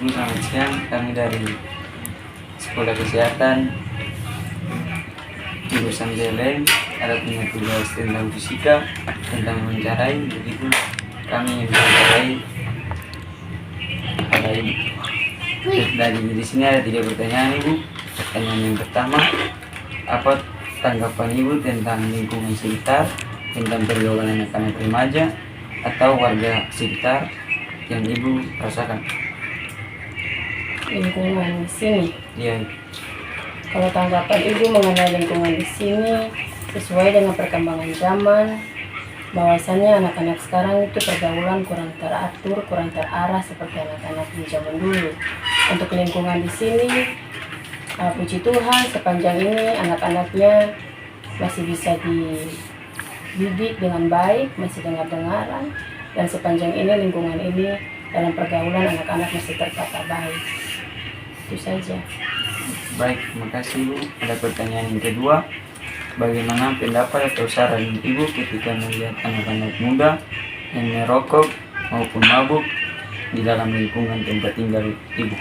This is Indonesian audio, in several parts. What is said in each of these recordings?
Ibu selamat siang, kami dari Sekolah Kesehatan jurusan Jeleng ada punya tugas tentang fisika tentang mewawancarai. Begitu kami mewawancarai pada Ibu. Di sini ada 3 pertanyaan Ibu. Pertanyaan yang pertama, apa tanggapan Ibu tentang lingkungan sekitar, tentang pergaulan anak-anak remaja atau warga sekitar yang Ibu rasakan? Lingkungan di sini. Iya. Kalau tanggapan Ibu mengenai lingkungan di sini sesuai dengan perkembangan zaman, bahwasannya anak-anak sekarang itu pergaulan kurang teratur, kurang terarah seperti anak-anak di zaman dulu. Untuk lingkungan di sini, puji Tuhan sepanjang ini anak-anaknya masih bisa dididik dengan baik, masih dengar-dengaran, dan sepanjang ini lingkungan ini dalam pergaulan anak-anak masih tertata baik. Itu saja. Baik, terima kasih Ibu. Ada pertanyaan yang kedua, bagaimana pendapat atau saran Ibu ketika melihat anak-anak muda yang merokok maupun mabuk di dalam lingkungan tempat tinggal Ibu?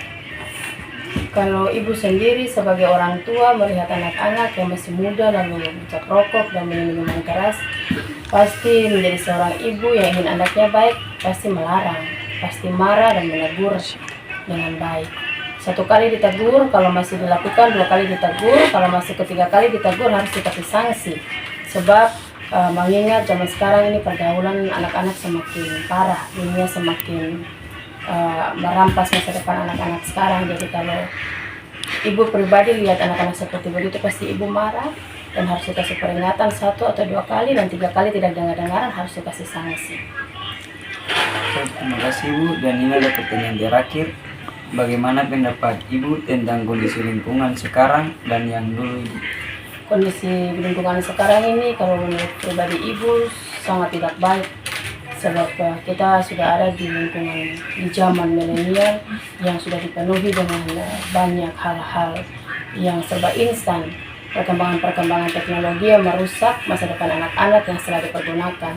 Kalau Ibu sendiri sebagai orang tua melihat anak-anak yang masih muda lalu mencap rokok dan minum minuman keras, pasti menjadi seorang ibu yang ingin anaknya baik, pasti melarang, pasti marah dan menegur dengan baik. 1 kali ditegur, kalau masih dilakukan 2 kali ditegur, kalau masih ketiga kali ditegur harus dikasih sanksi. Sebab mengingat zaman sekarang ini pergaulan anak-anak semakin parah, dunia semakin merampas masa depan anak-anak sekarang. Jadi kalau ibu pribadi lihat anak-anak seperti begitu pasti ibu marah dan harus dikasih peringatan 1 atau 2 kali, dan 3 kali tidak dengar-dengaran harus dikasih sanksi. Terima kasih Ibu. Dan ini ada pertanyaan terakhir, bagaimana pendapat Ibu tentang kondisi lingkungan sekarang dan yang dulu Ibu? Kondisi lingkungan sekarang ini kalau menurut pribadi ibu sangat tidak baik. Sebab kita sudah ada di lingkungan di zaman milenial yang sudah dipenuhi dengan banyak hal-hal yang serba instan. Perkembangan-perkembangan teknologi yang merusak masa depan anak-anak yang setelah dipergunakan.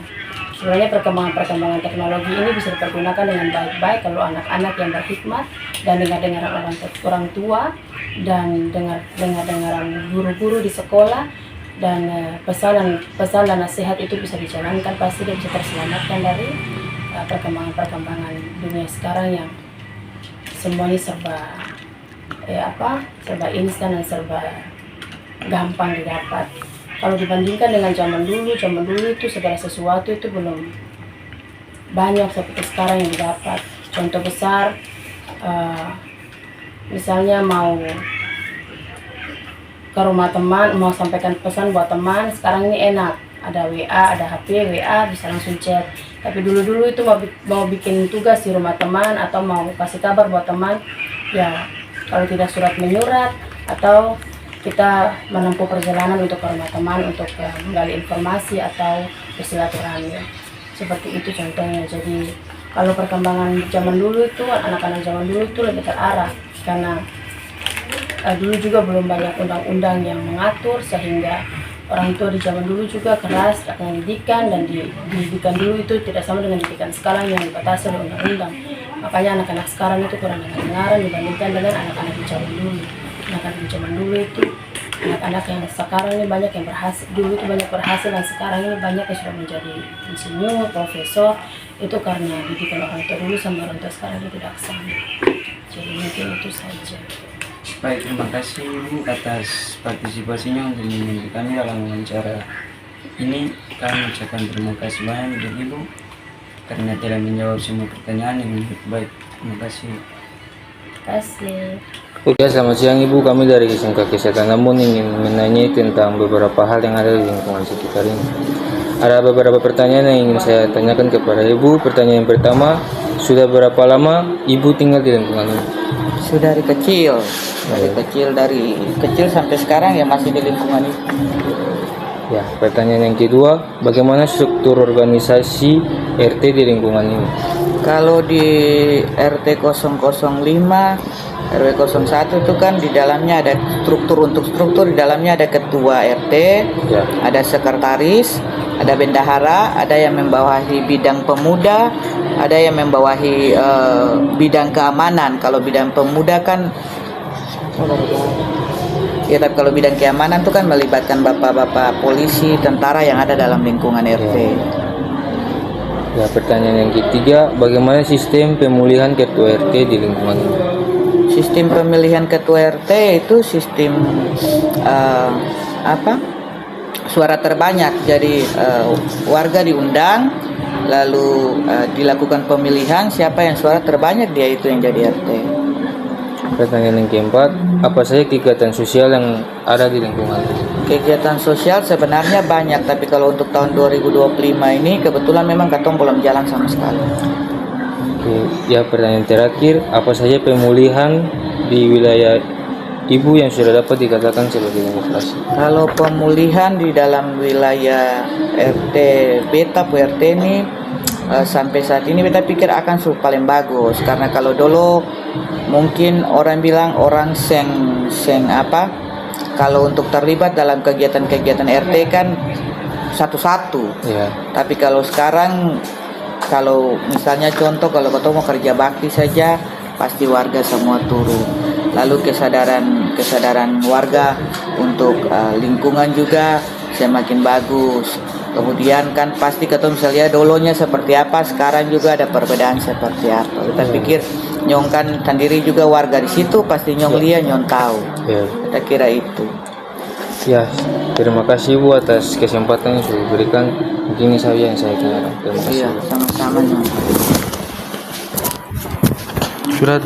Sebenarnya perkembangan teknologi ini bisa dipergunakan dengan baik-baik kalau anak-anak yang berhikmat dan dengar-dengaran orang tua dan dengar-dengaran guru-guru di sekolah, dan pesan dan nasihat itu bisa dijalankan, pasti dia bisa terselamatkan dari perkembangan dunia sekarang yang semuanya serba instan dan serba gampang didapat. Kalau dibandingkan dengan zaman dulu itu segala sesuatu itu belum banyak seperti sekarang yang didapat. Contoh besar, misalnya mau ke rumah teman, mau sampaikan pesan buat teman, sekarang ini enak, ada WA, ada HP, WA bisa langsung chat. Tapi dulu itu mau bikin tugas di rumah teman atau mau kasih kabar buat teman, ya kalau tidak surat menyurat atau kita menempuh perjalanan untuk ke rumah teman untuk menggali informasi atau bersilaturahmi. Seperti itu contohnya. Jadi kalau perkembangan zaman dulu itu, anak-anak zaman dulu itu lebih terarah karena dulu juga belum banyak undang-undang yang mengatur, sehingga orang tua di zaman dulu juga keras akan didikan, dan didikan dulu itu tidak sama dengan didikan sekarang yang dibatasi oleh undang-undang. Makanya anak-anak sekarang itu kurang dengar-dengaran dibandingkan dengan anak-anak di zaman dulu. Anak-anak di zaman dulu itu, anak-anak yang sekarang ini banyak yang berhasil, dulu itu banyak berhasil dan sekarang ini banyak yang sudah menjadi insinyur, profesor, itu karena didikan orang tua dulu sama orang tua sekarang itu tidak sama. Jadi mungkin itu saja. Baik, terima kasih Ibu atas partisipasinya untuk membantu kami dalam wawancara ini. Kami ucapkan terima kasih banyak untuk Ibu karena telah menjawab semua pertanyaan yang baik. Terima kasih. Terima kasih. Oke, selamat siang Ibu. Kami dari SMK Kesehatan Lampung ingin menanyai tentang beberapa hal yang ada di lingkungan sekitar ini. Ada beberapa pertanyaan yang ingin saya tanyakan kepada Ibu. Pertanyaan yang pertama, sudah berapa lama Ibu tinggal di lingkungan ini? Sudah dari kecil sampai sekarang ya masih di lingkungan ini. Ya, pertanyaan yang kedua, bagaimana struktur organisasi RT di lingkungan ini? Kalau di RT 005, RW 01 itu kan di dalamnya ada struktur. Untuk struktur di dalamnya ada ketua RT, Ya. ada sekretaris, ada bendahara, ada yang membawahi bidang pemuda, ada yang membawahi bidang keamanan. Kalau bidang pemuda kan ya, tapi kalau bidang keamanan itu kan melibatkan bapak-bapak polisi, tentara yang ada dalam lingkungan RT. Ya, pertanyaan yang ketiga, bagaimana sistem pemulihan ketua RT di lingkungan ini? Sistem pemilihan ketua RT itu sistem suara terbanyak. Jadi warga diundang, lalu dilakukan pemilihan, siapa yang suara terbanyak dia itu yang jadi RT. Pertanyaan yang keempat, apa saja kegiatan sosial yang ada di lingkungan? Kegiatan sosial sebenarnya banyak, tapi kalau untuk tahun 2025 ini kebetulan memang katong belum jalan sama sekali. Oke, ya pertanyaan terakhir, apa saja pemulihan di wilayah Ibu yang sudah dapat dikatakan sebagai demokrasi? Kalau pemulihan di dalam wilayah RT Beta RT ini sampai saat ini beta pikir akan paling bagus, karena kalau dulu mungkin orang bilang orang kalau untuk terlibat dalam kegiatan-kegiatan RT kan satu-satu. Ya. Tapi kalau sekarang, kalau misalnya contoh kalau kita mau kerja bakti saja pasti warga semua turun. Lalu kesadaran warga untuk lingkungan juga semakin bagus. Kemudian kan pasti kita bisa lihat dulunya seperti apa, sekarang juga ada perbedaan seperti apa. Kita pikir nyong kan sendiri juga warga di situ, pasti nyong lihat, nyong tahu. Ya. Kita kira itu. Ya, terima kasih Bu atas kesempatan yang sudah diberikan. Mungkin ini saja yang saya tanyakan. Terima kasih. Iya, sama-sama nyong. Surat